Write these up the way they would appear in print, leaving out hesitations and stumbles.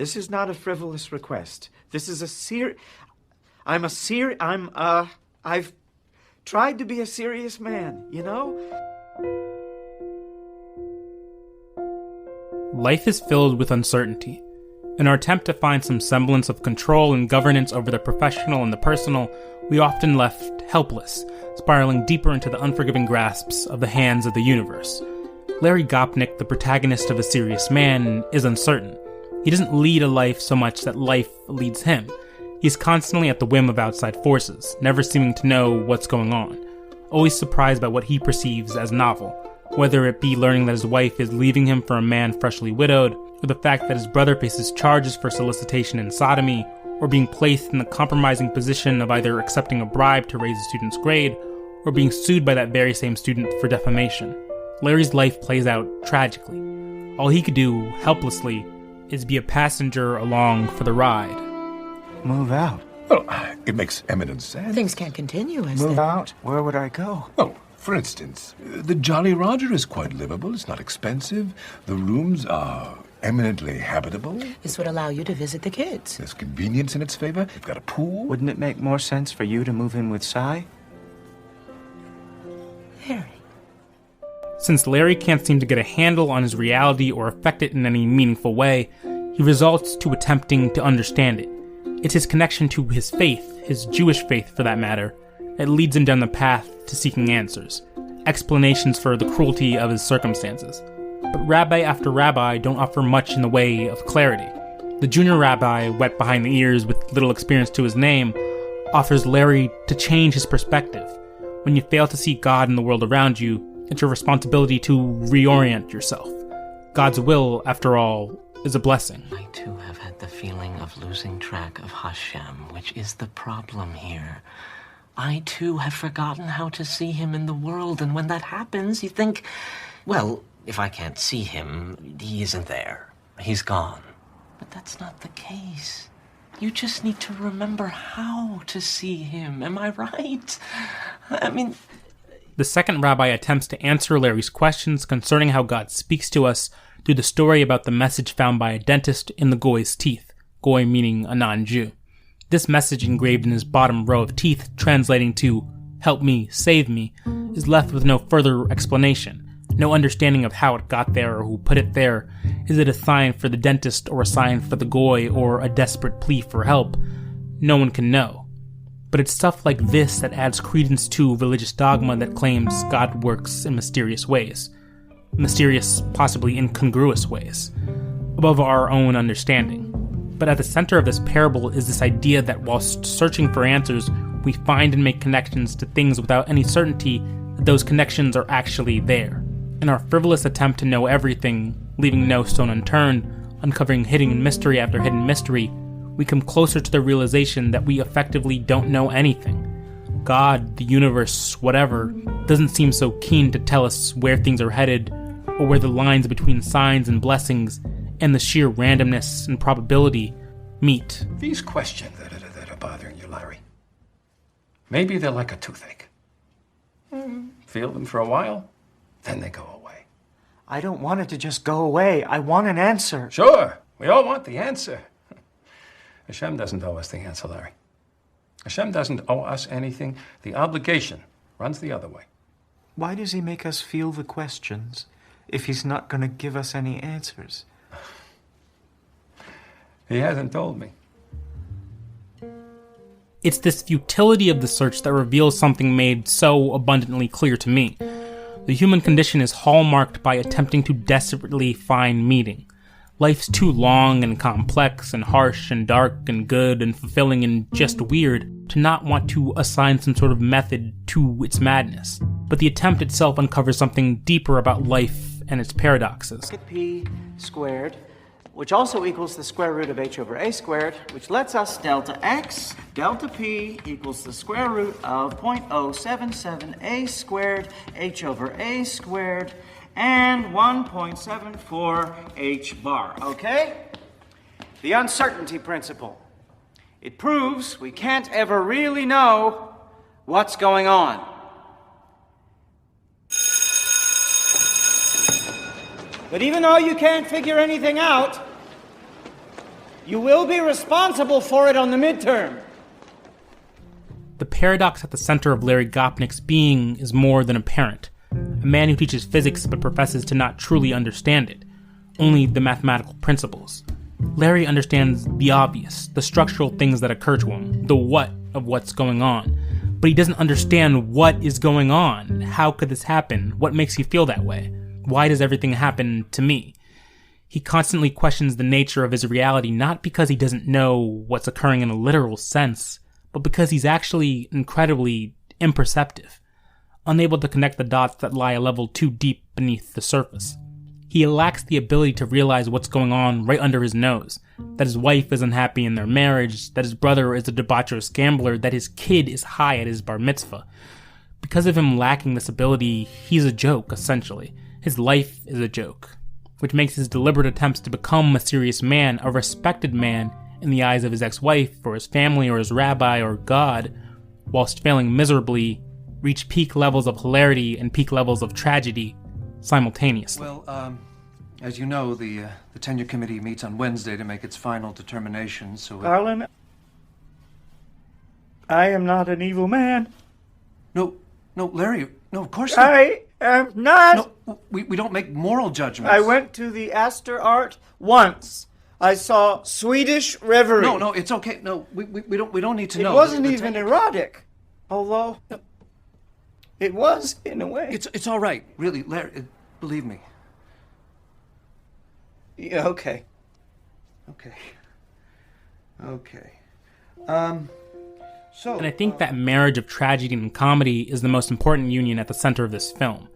This is not a frivolous request. This is a I've tried to be a serious man, you know? Life is filled with uncertainty. In our attempt to find some semblance of control and governance over the professional and the personal, we often left helpless, spiraling deeper into the unforgiving grasps of the hands of the universe. Larry Gopnik, the protagonist of A Serious Man, is uncertain. He doesn't lead a life so much that life leads him. He's constantly at the whim of outside forces, never seeming to know what's going on, always surprised by what he perceives as novel, whether it be learning that his wife is leaving him for a man freshly widowed, or the fact that his brother faces charges for solicitation and sodomy, or being placed in the compromising position of either accepting a bribe to raise a student's grade, or being sued by that very same student for defamation. Larry's life plays out tragically. All he could do, helplessly, is be a passenger along for the ride. Move out. Well, it makes eminent sense. Things can't continue as Move they... out? Where would I go? Oh, for instance, the Jolly Roger is quite livable. It's not expensive. The rooms are eminently habitable. This would allow you to visit the kids. There's convenience in its favor. They've got a pool. Wouldn't it make more sense for you to move in with Cy? Harry. Since Larry can't seem to get a handle on his reality or affect it in any meaningful way, he resorts to attempting to understand it. It's his connection to his faith, his Jewish faith for that matter, that leads him down the path to seeking answers, explanations for the cruelty of his circumstances. But rabbi after rabbi don't offer much in the way of clarity. The junior rabbi, wet behind the ears with little experience to his name, offers Larry to change his perspective. When you fail to see God in the world around you, it's your responsibility to reorient yourself. God's will, after all, is a blessing. I too have had the feeling of losing track of Hashem, which is the problem here. I too have forgotten how to see him in the world, and when that happens, you think, well, if I can't see him, he isn't there. He's gone. But that's not the case. You just need to remember how to see him. Am I right? I mean... The second rabbi attempts to answer Larry's questions concerning how God speaks to us through the story about the message found by a dentist in the goy's teeth, goy meaning a non-Jew. This message engraved in his bottom row of teeth, translating to, "Help me, save me," is left with no further explanation, no understanding of how it got there or who put it there. Is it a sign for the dentist or a sign for the goy or a desperate plea for help? No one can know. But it's stuff like this that adds credence to religious dogma that claims God works in mysterious ways. Mysterious, possibly incongruous ways, above our own understanding. But at the center of this parable is this idea that whilst searching for answers, we find and make connections to things without any certainty that those connections are actually there. In our frivolous attempt to know everything, leaving no stone unturned, uncovering hidden mystery after hidden mystery, we come closer to the realization that we effectively don't know anything. God, the universe, whatever, doesn't seem so keen to tell us where things are headed, or where the lines between signs and blessings and the sheer randomness and probability meet. These questions that are bothering you, Larry, maybe they're like a toothache. Feel them for a while, then they go away. I don't want it to just go away. I want an answer. Sure, we all want the answer. Hashem doesn't owe us the answer, Larry. Hashem doesn't owe us anything. The obligation runs the other way. Why does he make us feel the questions if he's not going to give us any answers? He hasn't told me. It's this futility of the search that reveals something made so abundantly clear to me. The human condition is hallmarked by attempting to desperately find meaning. Life's too long and complex and harsh and dark and good and fulfilling and just weird to not want to assign some sort of method to its madness. But the attempt itself uncovers something deeper about life and its paradoxes. P squared, which also equals the square root of h over a squared, which lets us delta x, delta p equals the square root of 0.077 a squared h over a squared and 1.74 h bar, okay? The uncertainty principle. It proves we can't ever really know what's going on. But even though you can't figure anything out, You will be responsible for it on the midterm. The paradox at the center of Larry Gopnik's being is more than apparent. A man who teaches physics but professes to not truly understand it, only the mathematical principles. Larry understands the obvious, the structural things that occur to him, the what of what's going on. But he doesn't understand what is going on. How could this happen? What makes you feel that way? Why does everything happen to me? He constantly questions the nature of his reality, not because he doesn't know what's occurring in a literal sense, but because he's actually incredibly imperceptive, unable to connect the dots that lie a level too deep beneath the surface. He lacks the ability to realize what's going on right under his nose, that his wife is unhappy in their marriage, that his brother is a debaucherous gambler, that his kid is high at his bar mitzvah. Because of him lacking this ability, he's a joke, essentially. His life is a joke, which makes his deliberate attempts to become a serious man, a respected man, in the eyes of his ex-wife, or his family, or his rabbi, or God, whilst failing miserably, reach peak levels of hilarity and peak levels of tragedy simultaneously. Well, as you know, the tenure committee meets on Wednesday to make its final determination, so... Carlin, I am not an evil man. No, Larry, no, of course not. I am not. No, we don't make moral judgments. I went to the Astor Art once. I saw Swedish Reverie. No, it's okay. No, we don't need to know. It wasn't even erotic, although it was in a way. It's all right, really, Larry. Believe me. Yeah, okay. So. And I think that marriage of tragedy and comedy is the most important union at the center of this film.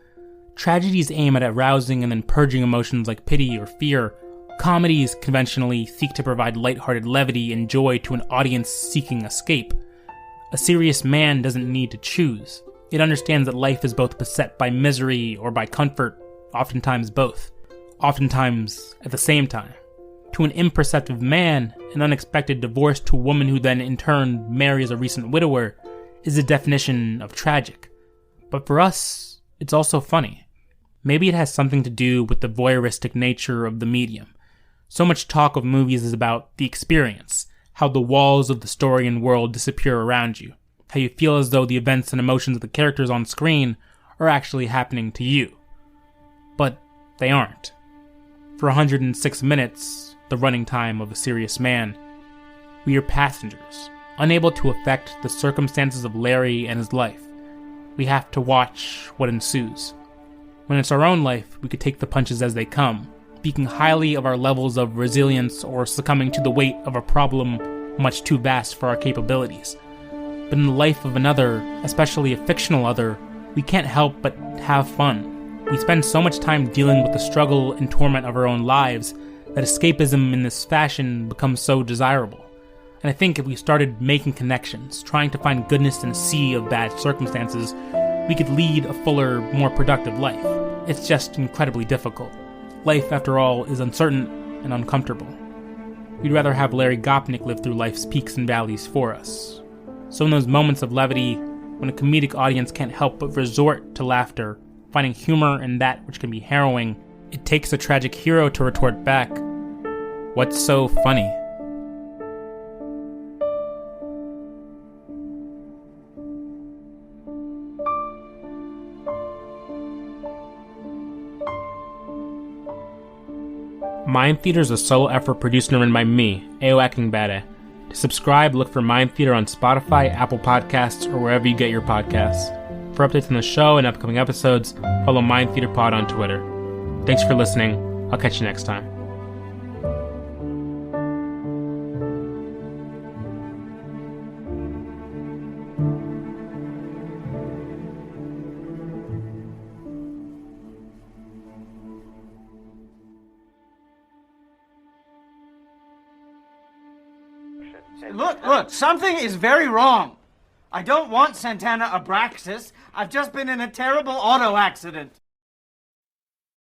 Tragedies aim at arousing and then purging emotions like pity or fear. Comedies conventionally seek to provide lighthearted levity and joy to an audience seeking escape. A serious man doesn't need to choose. It understands that life is both beset by misery or by comfort, oftentimes both, oftentimes at the same time. To an imperceptive man, an unexpected divorce to a woman who then in turn marries a recent widower is the definition of tragic. But for us, it's also funny. Maybe it has something to do with the voyeuristic nature of the medium. So much talk of movies is about the experience, how the walls of the story and world disappear around you, how you feel as though the events and emotions of the characters on screen are actually happening to you. But they aren't. For 106 minutes, the running time of a serious man, we are passengers, unable to affect the circumstances of Larry and his life. We have to watch what ensues. When it's our own life, we could take the punches as they come, speaking highly of our levels of resilience or succumbing to the weight of a problem much too vast for our capabilities. But in the life of another, especially a fictional other, we can't help but have fun. We spend so much time dealing with the struggle and torment of our own lives that escapism in this fashion becomes so desirable. And I think if we started making connections, trying to find goodness in a sea of bad circumstances, we could lead a fuller, more productive life. It's just incredibly difficult. Life, after all, is uncertain and uncomfortable. We'd rather have Larry Gopnik live through life's peaks and valleys for us. So in those moments of levity, when a comedic audience can't help but resort to laughter, finding humor in that which can be harrowing, it takes a tragic hero to retort back, "What's so funny?" Mind Theater is a solo effort produced and written by me, Eo Akingbade. To subscribe, look for Mind Theater on Spotify, Apple Podcasts, or wherever you get your podcasts. For updates on the show and upcoming episodes, follow Mind Theater Pod on Twitter. Thanks for listening. I'll catch you next time. Look, something is very wrong. I don't want Santana Abraxas. I've just been in a terrible auto accident.